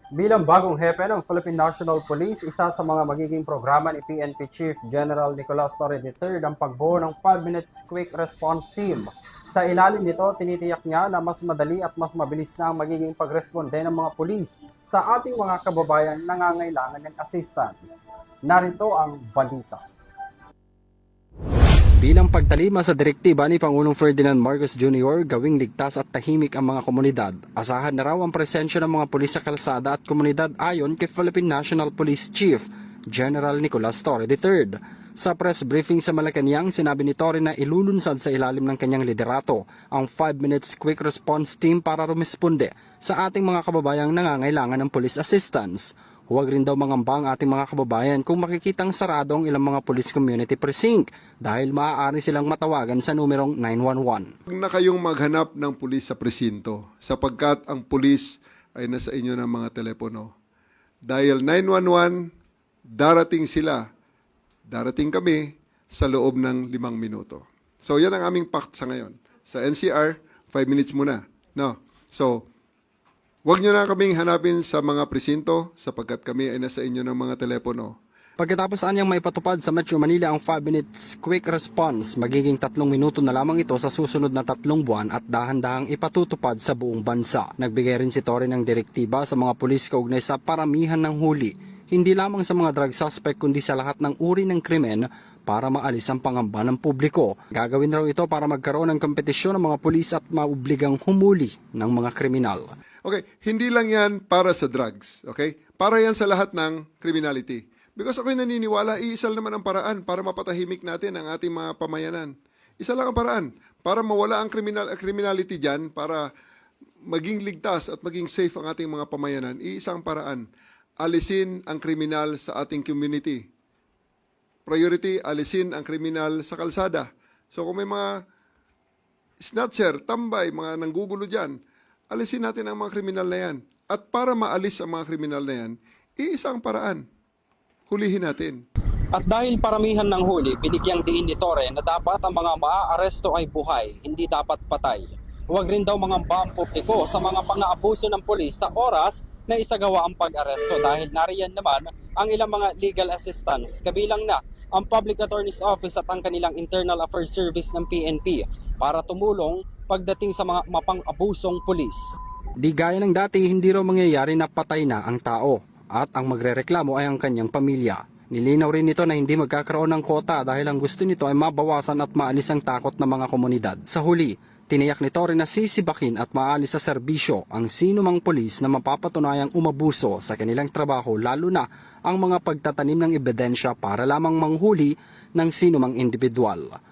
Bilang bagong hepe ng Philippine National Police, isa sa mga magiging programa ni PNP Chief General Nicolas Torre III ang pagbuo ng 5 minutes quick response team. Sa ilalim nito, tinitiyak niya na mas madali at mas mabilis na ang magiging pagresponde ng mga pulis sa ating mga kababayan na nangangailangan ng assistance. Narito ang balita. Bilang pagtalima sa direktiba ni Pangulong Ferdinand Marcos Jr. gawing ligtas at tahimik ang mga komunidad, asahan na raw ang presensya ng mga pulis sa kalsada at komunidad ayon kay Philippine National Police Chief General Nicolas Torre III. Sa press briefing sa Malacanang, sinabi ni Torre na ilulunsad sa ilalim ng kanyang liderato ang 5 minutes quick response team para rumisponde sa ating mga kababayang nangangailangan ng police assistance. Huwag rin daw mangamba ang ating mga kababayan kung makikitang sarado ang ilang mga police community precinct dahil maaari silang matawagan sa numerong 911. Huwag na kayong maghanap ng pulis sa presinto sapagkat ang pulis ay nasa inyo ng mga telepono. Dahil 911, darating sila, darating kami sa loob ng 5 minuto. So yan ang aming pact sa ngayon. Sa NCR, 5 minutes muna. No? So, huwag nyo na kaming hanapin sa mga presinto sapagkat kami ay nasa inyo ng mga telepono. Pagkatapos anyang maipatupad sa Metro Manila ang 5 minutes quick response, magiging 3 minuto na lamang ito sa susunod na 3 buwan at dahan-dahang ipatutupad sa buong bansa. Nagbigay rin si Torre ng direktiba sa mga pulis kaugnay sa paramihan ng huli, hindi lamang sa mga drug suspect kundi sa lahat ng uri ng krimen para maalis ang pangamba ng publiko. Gagawin raw ito para magkaroon ng kompetisyon ng mga pulis at maubligang humuli ng mga kriminal. Okay, hindi lang yan para sa drugs. Okay? Para yan sa lahat ng criminality. Because ako'y naniniwala, iisa naman ang paraan para mapatahimik natin ang ating mga pamayanan. Isa lang ang paraan para mawala ang criminality dyan, para maging ligtas at maging safe ang ating mga pamayanan. Iisa ang paraan. Alisin ang kriminal sa ating community. Priority, alisin ang kriminal sa kalsada. So kung may mga snatcher, tambay, mga nanggugulo dyan, alisin natin ang mga kriminal na yan. At para maalis ang mga kriminal na yan, iisa ang paraan. Hulihin natin. At dahil paramihan ng huli, binigyang diin ni Torre na dapat ang mga maaaresto ay buhay, hindi dapat patay. Huwag rin daw mangamba ang publiko sa mga pang-aabuso ng pulis sa oras na isagawa ang pag-aresto dahil nariyan naman ang ilang mga legal assistance, kabilang na ang Public Attorney's Office at ang kanilang Internal Affairs Service ng PNP para tumulong pagdating sa mga mapang-abusong pulis. Di gaya ng dati, hindi raw mangyayari na patay na ang tao at ang magrereklamo ay ang kanyang pamilya. Nilinaw rin nito na hindi magkakaroon ng kota dahil ang gusto nito ay mabawasan at maalis ang takot ng mga komunidad. Sa huli, tiniyak ni Torre na sisibakin at maalis sa serbisyo ang sino mang pulis na mapapatunayang umabuso sa kanilang trabaho, lalo na ang mga pagtatanim ng ebidensya para lamang manghuli ng sino mang individual.